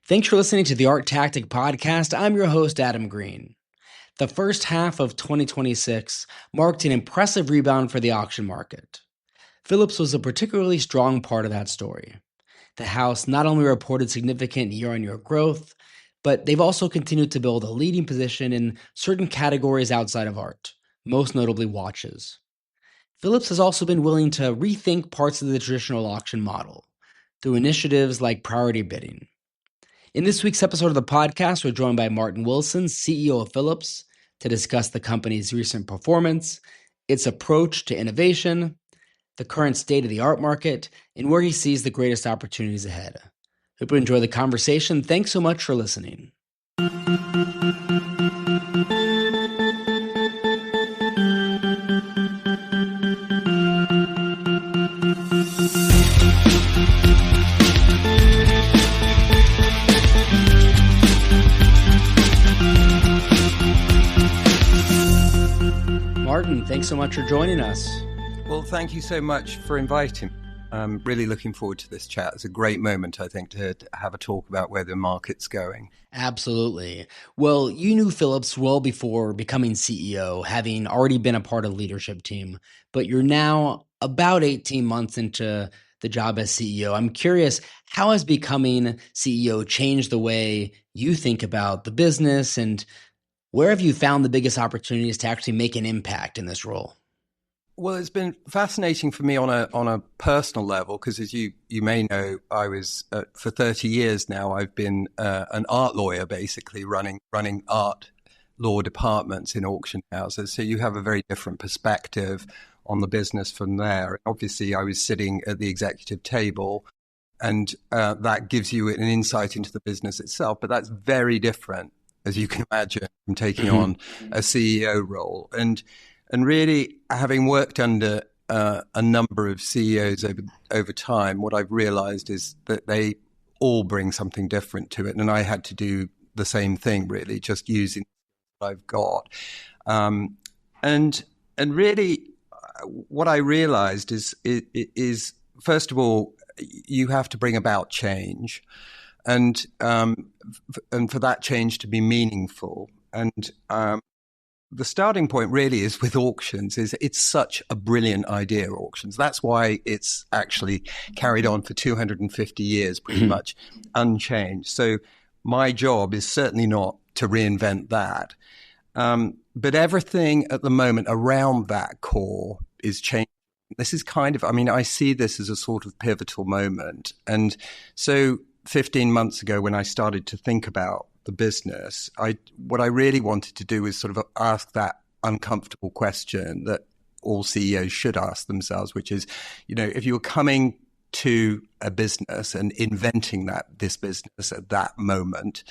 Thanks for listening to the ArtTactic Podcast. I'm your host, Adam Green. The first half of 2026 marked an impressive rebound for the auction market. Phillips was a particularly strong part of that story. The house not only reported significant year-on-year growth, but they've also continued to build a leading position in certain categories outside of art, most notably watches. Phillips has also been willing to rethink parts of the traditional auction model through initiatives like priority bidding. In this week's episode of the podcast, we're joined by Martin Wilson, CEO of Phillips, to discuss the company's recent performance, its approach to innovation, the current state of the art market, and where he sees the greatest opportunities ahead. Hope you enjoy the conversation. Thanks so much for listening. Martin, thanks so much for joining us. Well, thank you so much for inviting me. I'm really looking forward to this chat. It's a great moment, I think, to have a talk about where the market's going. Absolutely. Well, you knew Phillips well before becoming CEO, having already been a part of the leadership team, but you're now about 18 months into the job as CEO. I'm curious, how has becoming CEO changed the way you think about the business, and where have you found the biggest opportunities to actually make an impact in this role? Well, it's been fascinating for me on a personal level because, as you may know, I was for 30 years now. I've been an art lawyer, basically running art law departments in auction houses. So you have a very different perspective on the business from there. Obviously, I was sitting at the executive table, and that gives you an insight into the business itself. But that's very different, as you can imagine, from taking on a CEO role. And really, having worked under a number of CEOs over time, what I've realized is that they all bring something different to it. And I had to do the same thing, really, just using what I've got. And really, what I realized is first of all, you have to bring about change, and for that change to be meaningful. And the starting point really is with auctions. It's such a brilliant idea, auctions. That's why it's actually carried on for 250 years, pretty much unchanged. So my job is certainly not to reinvent that. But everything at the moment around that core is changing. This is I see this as a sort of pivotal moment. And so 15 months ago, when I started to think about the business, what I really wanted to do is sort of ask that uncomfortable question that all CEOs should ask themselves, which is, if you were coming to a business and inventing this business at that moment,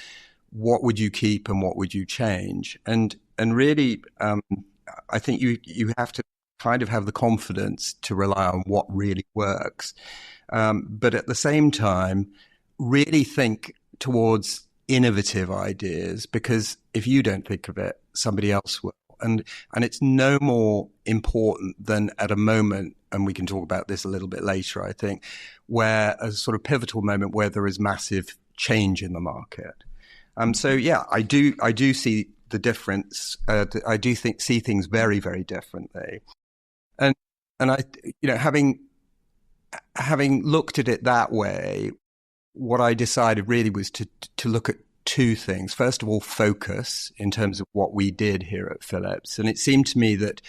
what would you keep and what would you change? And really, I think you have to kind of have the confidence to rely on what really works, but at the same time, really think towards innovative ideas, because if you don't think of it, somebody else will. And it's no more important than at a moment, and we can talk about this a little bit later, I think, where a sort of pivotal moment where there is massive change in the market. So yeah, I do see the difference. I do see things very, very differently. And I, having looked at it that way, what I decided really was to look at two things. First of all, focus in terms of what we did here at Phillips. And it seemed to me that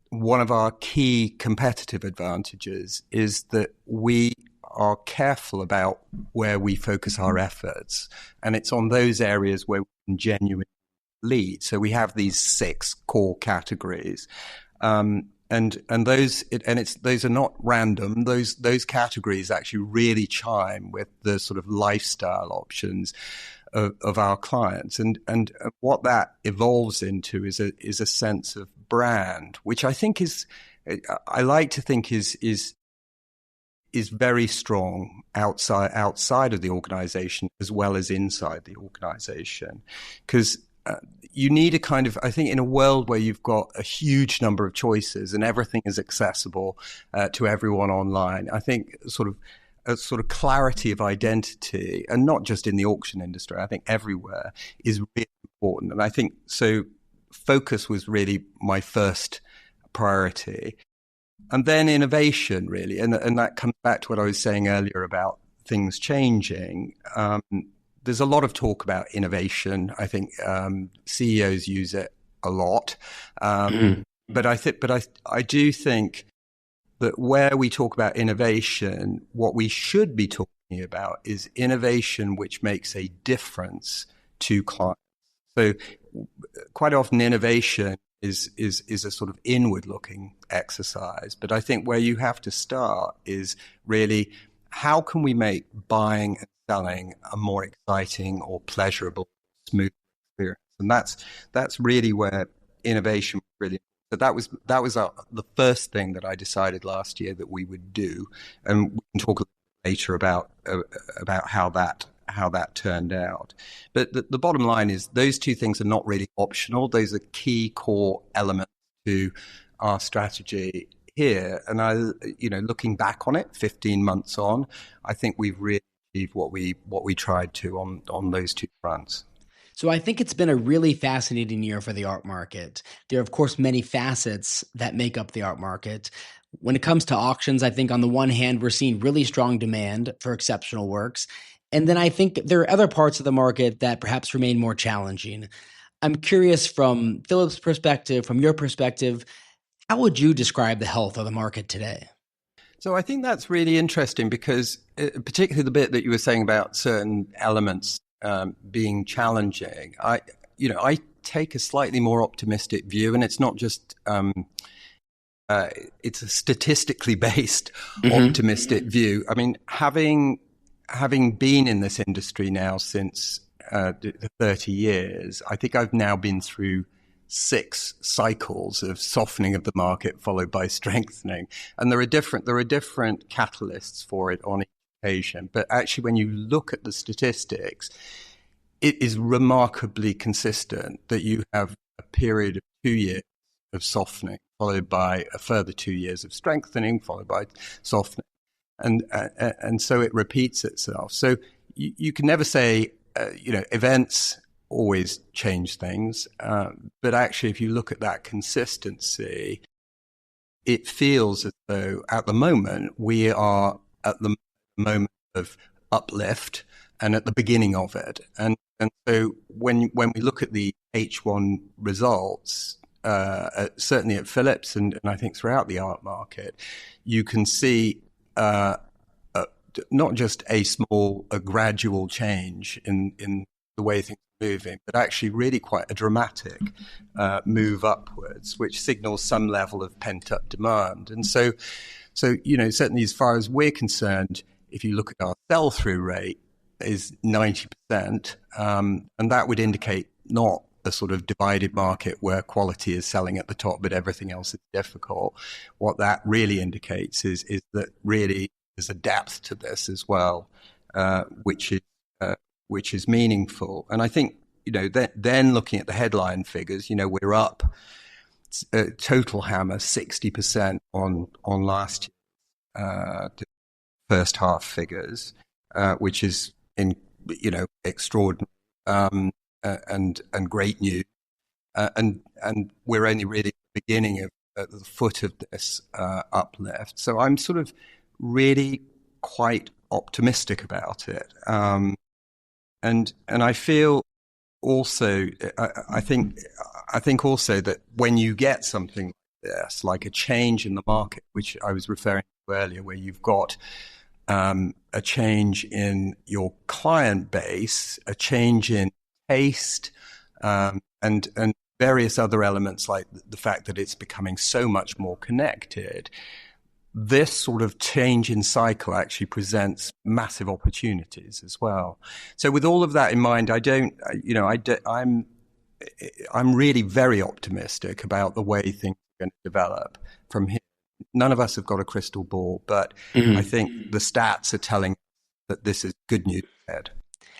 one of our key competitive advantages is that we are careful about where we focus our efforts. And it's on those areas where we can genuinely lead. So we have these 6 core categories. And those are not random. Those categories actually really chime with the sort of lifestyle options of our clients, and what that evolves into is a sense of brand, which I think I like to think is very strong outside of the organization as well as inside the organization, because you need a kind of, I think, in a world where you've got a huge number of choices and everything is accessible to everyone online, I think sort of a sort of clarity of identity, and not just in the auction industry, I think everywhere, is really important. And I think so focus was really my first priority. And then innovation, really. And that comes back to what I was saying earlier about things changing. There's a lot of talk about innovation. I think CEOs use it a lot. But I do think that where we talk about innovation, what we should be talking about is innovation which makes a difference to clients. So quite often innovation is a sort of inward-looking exercise. But I think where you have to start is really how can we make buying and selling a more exciting or pleasurable, smooth experience? And that's really where innovation really. So that was the first thing that I decided last year that we would do, and we can talk later about how that turned out. But the bottom line is those two things are not really optional. Those are key core elements to our strategy here. And looking back on it, 15 months on, I think we've really achieved what we tried to on those two fronts. So I think it's been a really fascinating year for the art market. There are, of course, many facets that make up the art market. When it comes to auctions, I think on the one hand, we're seeing really strong demand for exceptional works. And then I think there are other parts of the market that perhaps remain more challenging. I'm curious from Phillips' perspective, from your perspective, how would you describe the health of the market today? So I think that's really interesting because particularly the bit that you were saying about certain elements being challenging, I take a slightly more optimistic view, and it's not just it's a statistically based optimistic view. I mean, having been in this industry now since 30 years, I think I've now been through 6 cycles of softening of the market followed by strengthening, and there are different catalysts for it on occasion. But actually, when you look at the statistics, it is remarkably consistent that you have a period of 2 years of softening, followed by a further 2 years of strengthening, followed by softening, and so it repeats itself. So you can never say, events always change things, but actually, if you look at that consistency, it feels as though at the moment we are at the moment of uplift and at the beginning of it. And so when we look at the H1 results, certainly at Phillips and I think throughout the art market, you can see not just a gradual change in the way things are moving, but actually really quite a dramatic move upwards, which signals some level of pent-up demand. And so certainly as far as we're concerned, if you look at our sell-through rate, is 90%, and that would indicate not a sort of divided market where quality is selling at the top, but everything else is difficult. What that really indicates is that really there's a depth to this as well, which is meaningful. And I think then looking at the headline figures, we're up total hammer 60% on last year, first half figures, which is extraordinary and great news, and we're only really at the beginning of at the foot of this uplift. So I'm sort of really quite optimistic about it, and I feel also I think also that when you get something like this, like a change in the market, which I was referring to earlier, where you've got a change in your client base, a change in taste, and various other elements like the fact that it's becoming so much more connected. This sort of change in cycle actually presents massive opportunities as well. So with all of that in mind, I'm really very optimistic about the way things are going to develop from here. None of us have got a crystal ball, but I think the stats are telling that this is good news ahead.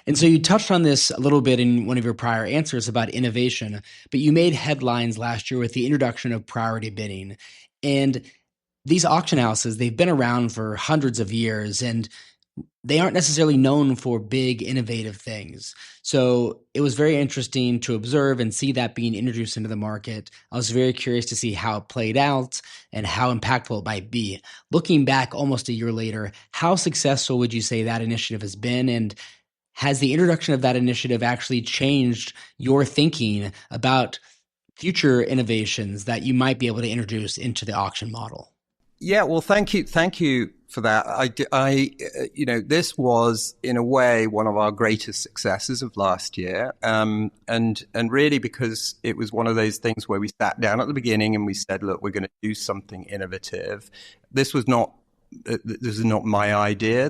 And so you touched on this a little bit in one of your prior answers about innovation, but you made headlines last year with the introduction of priority bidding. And these auction houses, they've been around for hundreds of years. And they aren't necessarily known for big, innovative things. So it was very interesting to observe and see that being introduced into the market. I was very curious to see how it played out and how impactful it might be. Looking back almost a year later, how successful would you say that initiative has been? And has the introduction of that initiative actually changed your thinking about future innovations that you might be able to introduce into the auction model? Yeah, well, thank you for that. This was in a way one of our greatest successes of last year, and really because it was one of those things where we sat down at the beginning and we said, look, we're going to do something innovative. This is not my idea.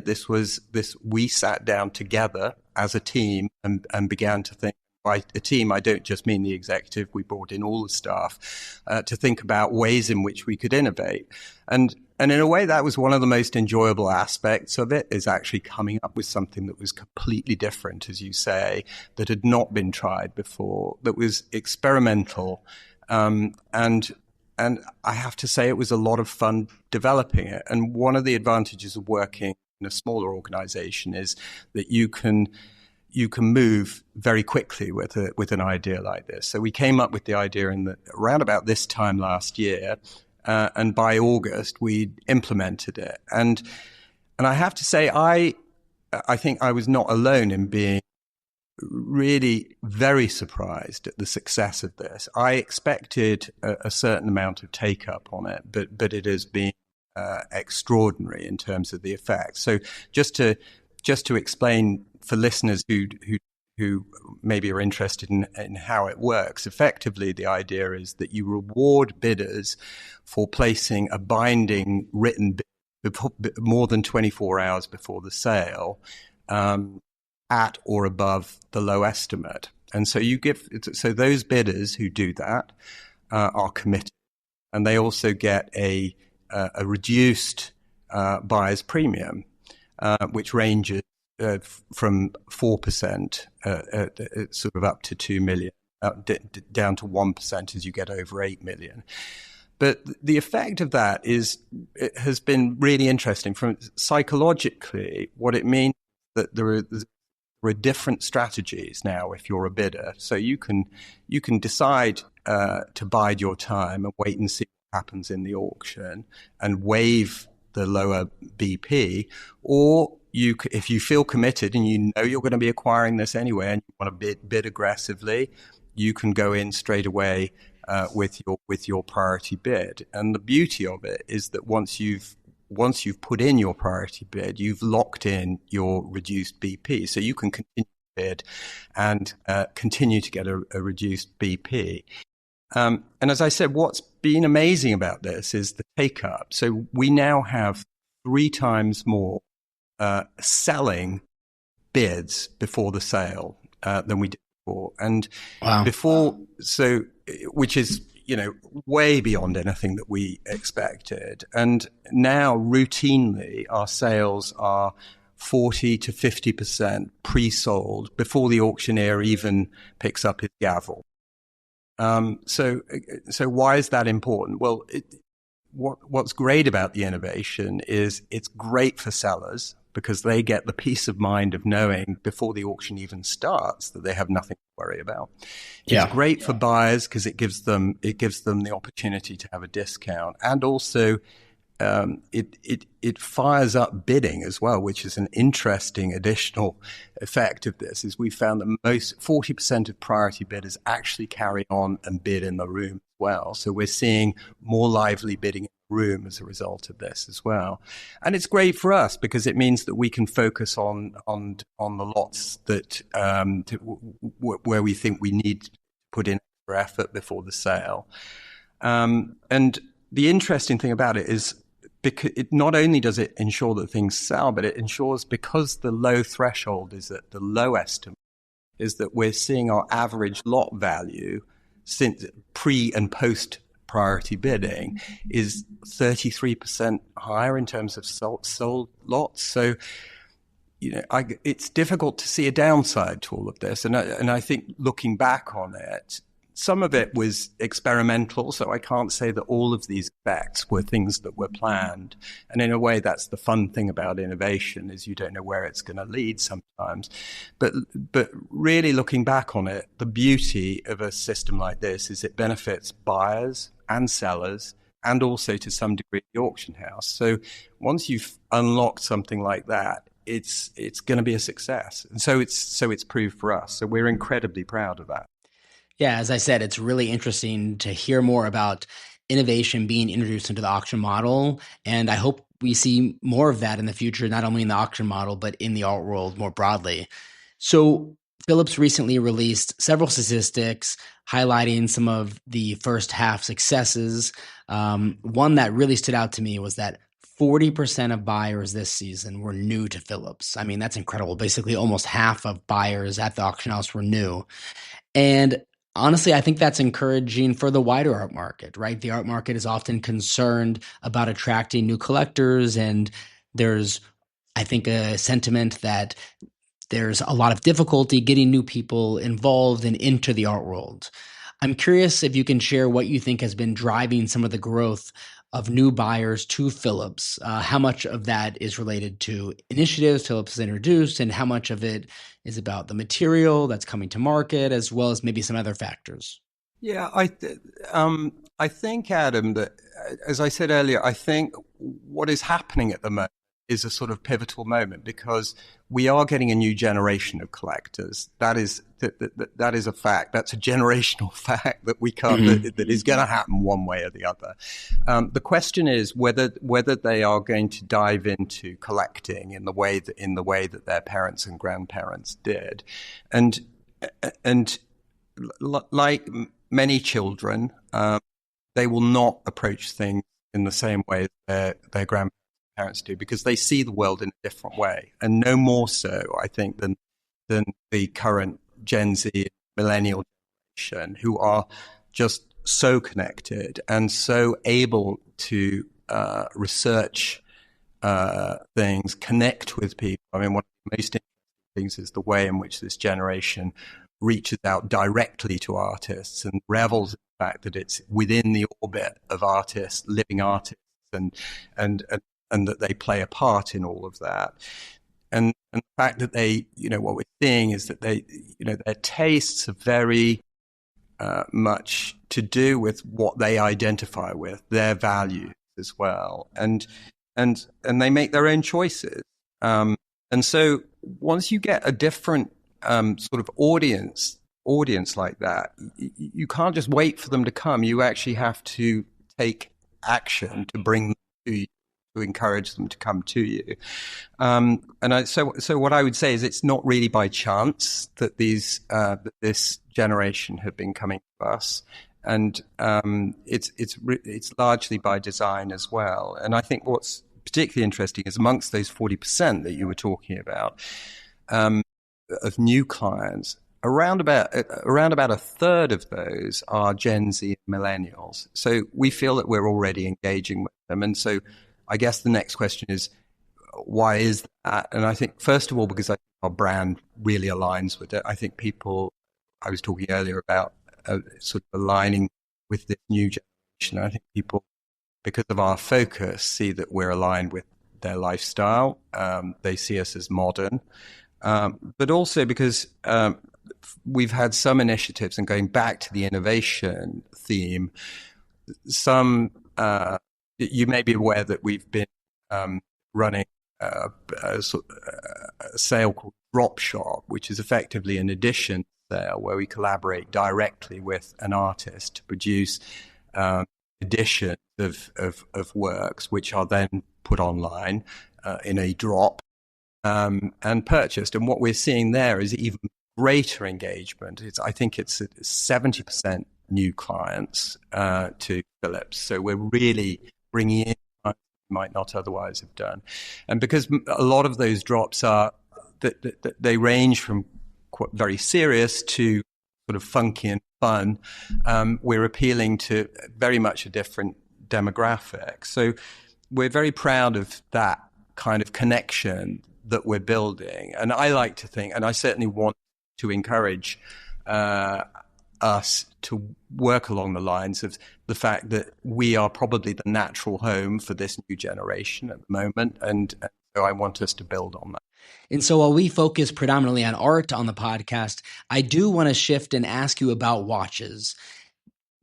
We sat down together as a team and began to think. By a team, I don't just mean the executive. We brought in all the staff to think about ways in which we could innovate. And in a way, that was one of the most enjoyable aspects of it, is actually coming up with something that was completely different, as you say, that had not been tried before, that was experimental. And I have to say, it was a lot of fun developing it. And one of the advantages of working in a smaller organization is that you can move very quickly with an idea like this. So we came up with the idea around about this time last year, and by August we implemented it. And I have to say, I think I was not alone in being really very surprised at the success of this. I expected a certain amount of take up on it, but it has been extraordinary in terms of the effect. So just to explain for listeners who maybe are interested in how it works, effectively the idea is that you reward bidders for placing a binding written bid more than 24 hours before the sale, at or above the low estimate. And so so those bidders who do that are committed, and they also get a reduced buyer's premium, which ranges from 4% sort of up to 2 million, down to 1% as you get over 8 million. But the effect of that has been really interesting. From psychologically, what it means that there are different strategies now if you're a bidder. So you can decide to bide your time and wait and see what happens in the auction and waive the lower BP, or if you feel committed and you know you're going to be acquiring this anyway and you want to bid aggressively, you can go in straight away with your priority bid. And the beauty of it is that once you've put in your priority bid, you've locked in your reduced BP, so you can continue to bid and continue to get a reduced BP. And as I said, what's been amazing about this is the take up. So we now have 3 times more selling bids before the sale than we did before. And wow. Which is, way beyond anything that we expected. And now routinely our sales are 40 to 50% pre-sold before the auctioneer even picks up his gavel. So why is that important? Well, what's great about the innovation is it's great for sellers because they get the peace of mind of knowing before the auction even starts that they have nothing to worry about. It's great for buyers because it gives them the opportunity to have a discount, and also it fires up bidding as well, which is an interesting additional effect of this. Is we found that 40% of priority bidders actually carry on and bid in the room as well. So we're seeing more lively bidding in the room as a result of this as well. And it's great for us because it means that we can focus on the lots that where we think we need to put in extra effort before the sale. And the interesting thing about it is, because not only does it ensure that things sell, but it ensures, because the low threshold is at the low estimate, is that we're seeing our average lot value since pre and post priority bidding is 33% higher in terms of sold lots. So, it's difficult to see a downside to all of this. And I think looking back on it, some of it was experimental, so I can't say that all of these effects were things that were planned. And in a way, that's the fun thing about innovation, is you don't know where it's going to lead sometimes. But really looking back on it, the beauty of a system like this is it benefits buyers and sellers, and also to some degree the auction house. So once you've unlocked something like that, it's going to be a success. And so it's proved for us. So we're incredibly proud of that. Yeah, as I said, it's really interesting to hear more about innovation being introduced into the auction model. And I hope we see more of that in the future, not only in the auction model, but in the art world more broadly. So Phillips recently released several statistics highlighting some of the first half successes. One that really stood out to me was that 40% of buyers this season were new to Phillips. I mean, that's incredible. Basically, almost half of buyers at the auction house were new. And honestly, I think that's encouraging for the wider art market, right? The art market is often concerned about attracting new collectors, and there's, I think, a sentiment that there's a lot of difficulty getting new people involved and into the art world. I'm curious if you can share what you think has been driving some of the growth of new buyers to Phillips. How much of that is related to initiatives Phillips has introduced, and how much of it is about the material that's coming to market, as well as maybe some other factors? Yeah, I think, Adam, that as I said earlier, I think what is happening at the moment is a sort of pivotal moment, because we are getting a new generation of collectors. That is a fact. That's a generational fact that we can't that is going to happen one way or the other. The question is whether they are going to dive into collecting in the way that their parents and grandparents did, and like many children, they will not approach things in the same way their grandparents do, because they see the world in a different way, and no more so, I think, than the current Gen Z millennial generation, who are just so connected and so able to research things, connect with people. I mean, one of the most interesting things is the way in which this generation reaches out directly to artists and revels in the fact that it's within the orbit of artists, living artists, and that they play a part in all of that. And the fact that they, what we're seeing is that they, their tastes are very much to do with what they identify with, their values as well. And they make their own choices. And so once you get a different sort of audience like that, you can't just wait for them to come. You actually have to take action to bring them to you, to encourage them to come to you. So what I would say is it's not really by chance that this generation have been coming to us, and it's largely by design as well. And I think what's particularly interesting is amongst those 40% that you were talking about of new clients, around about a third of those are Gen Z millennials. So we feel that we're already engaging with them, and so I guess the next question is, why is that? And I think, first of all, because I think our brand really aligns with it. I think I was talking earlier about sort of aligning with this new generation. I think people, because of our focus, see that we're aligned with their lifestyle. They see us as modern. But also because we've had some initiatives, and going back to the innovation theme, you may be aware that we've been running a sale called Drop Shop, which is effectively an edition sale where we collaborate directly with an artist to produce editions of works, which are then put online in a drop and purchased. And what we're seeing there is even greater engagement. I think it's 70% new clients to Phillips. So we're really bringing in clients we might not otherwise have done. And because a lot of those drops are that they range from very serious to sort of funky and fun, we're appealing to very much a different demographic. So we're very proud of that kind of connection that we're building. And I like to think, and I certainly want to encourage us to work along the lines of the fact that we are probably the natural home for this new generation at the moment. And so I want us to build on that. And so while we focus predominantly on art on the podcast, I do want to shift and ask you about watches.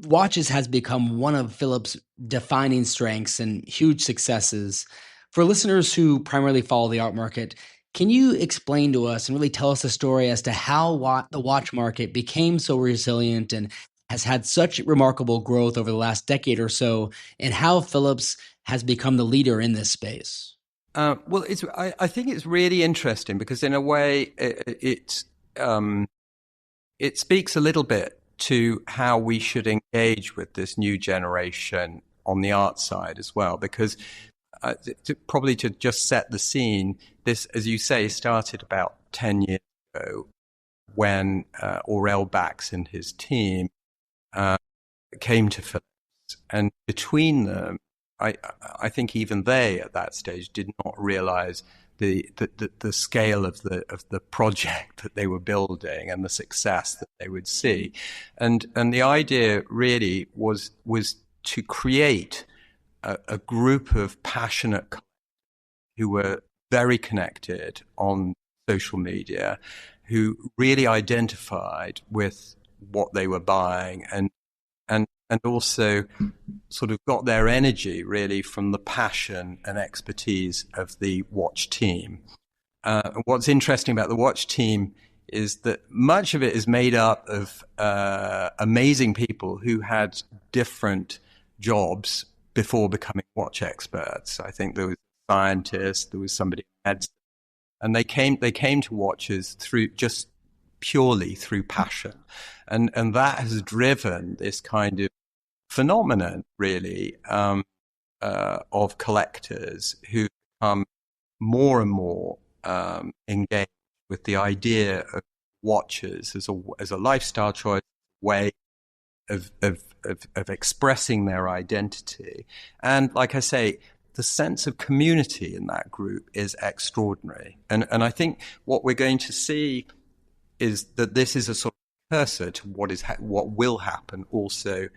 Watches has become one of Phillips' defining strengths and huge successes. For listeners who primarily follow the art market, can you explain to us and really tell us a story as to how the watch market became so resilient and has had such remarkable growth over the last decade or so, and how Phillips has become the leader in this space? Well, I think it's really interesting because in a way it speaks a little bit to how we should engage with this new generation on the art side as well. Because probably to just set the scene, this, as you say, started about 10 years ago when Aurel Bax and his team came to Phillips. And between them, I think even they at that stage did not realize the scale of the project that they were building and the success that they would see, and the idea really was to create a group of passionate who were very connected on social media, who really identified with what they were buying and also sort of got their energy really from the passion and expertise of the watch team. What's interesting about the watch team is that much of it is made up of amazing people who had different jobs before becoming watch experts. I think there was a scientist, there was somebody who had, and they came to watches through just purely through passion. And that has driven this kind of phenomenon, really, of collectors who become more and more engaged with the idea of watches as a lifestyle choice, way of expressing their identity. And like I say, the sense of community in that group is extraordinary. And I think what we're going to see is that this is a sort of precursor to what will happen also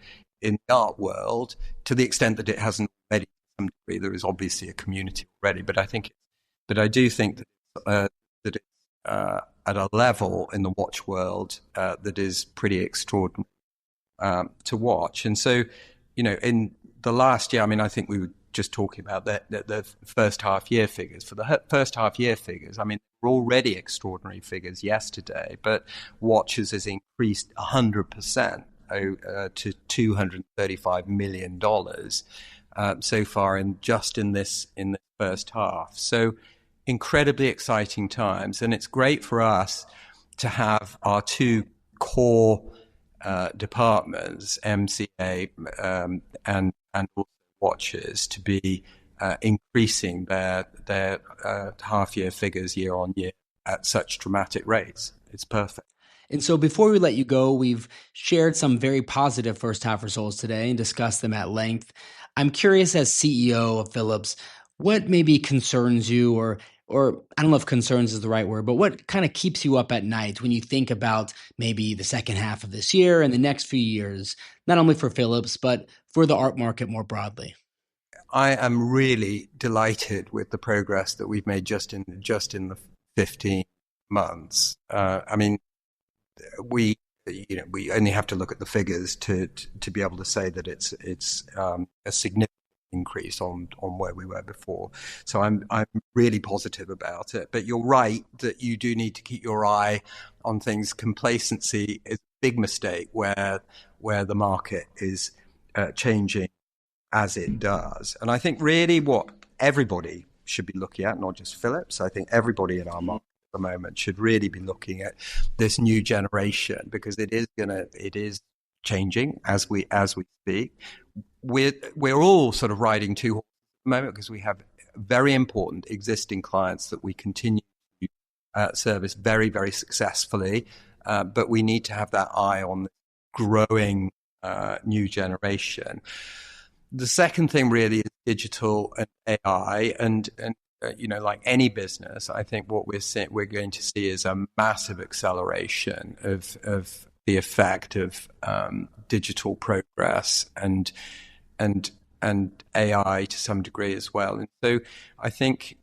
in the art world, to the extent that it hasn't already to some degree. There is obviously a community already, but I do think that it's at a level in the watch world that is pretty extraordinary to watch. And so, in the last year, I mean, I think we were just talking about the first half year figures. For the first half year figures, I mean, they're already extraordinary figures yesterday, but watches has increased 100% to $235 million so far in this first half. So incredibly exciting times, and it's great for us to have our two core departments, MCA and also watches, to be increasing their half year figures year on year at such dramatic rates. It's perfect. And so before we let you go, we've shared some very positive first half results today and discussed them at length. I'm curious, as CEO of Phillips, what maybe concerns you, or I don't know if concerns is the right word, but what kind of keeps you up at night when you think about maybe the second half of this year and the next few years, not only for Phillips, but for the art market more broadly? I am really delighted with the progress that we've made just in the 15 months. I mean, we only have to look at the figures to be able to say that it's a significant increase on where we were before. So I'm really positive about it. But you're right that you do need to keep your eye on things. Complacency is a big mistake where the market is changing as it does. And I think really what everybody should be looking at, not just Phillips, I think everybody in our market at the moment should really be looking at this new generation, because it is changing as we speak. We're all sort of riding two horses at the moment, because we have very important existing clients that we continue to service very, very successfully, but we need to have that eye on the growing new generation. The second thing really is digital and AI, and like any business, I think what we're going to see is a massive acceleration of the effect of digital progress and AI to some degree as well. And so I think,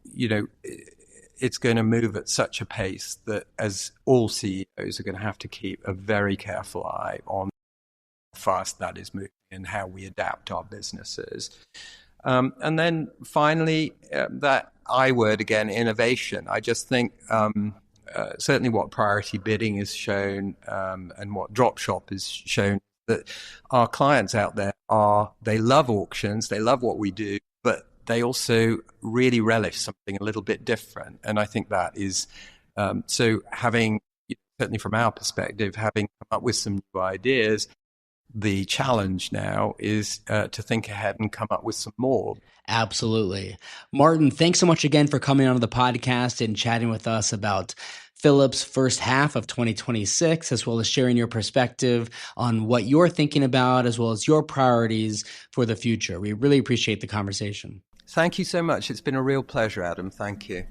it's going to move at such a pace that as all CEOs are going to have to keep a very careful eye on how fast that is moving and how we adapt our businesses. And then finally, that I word again, innovation. I just think certainly what priority bidding has shown and what Dropshop has shown, that our clients out there they love auctions, they love what we do, but they also really relish something a little bit different. And I think that is, so having, certainly from our perspective, having come up with some new ideas, the challenge now is to think ahead and come up with some more. Absolutely. Martin, thanks so much again for coming on the podcast and chatting with us about Phillips' first half of 2026, as well as sharing your perspective on what you're thinking about, as well as your priorities for the future. We really appreciate the conversation. Thank you so much. It's been a real pleasure, Adam. Thank you.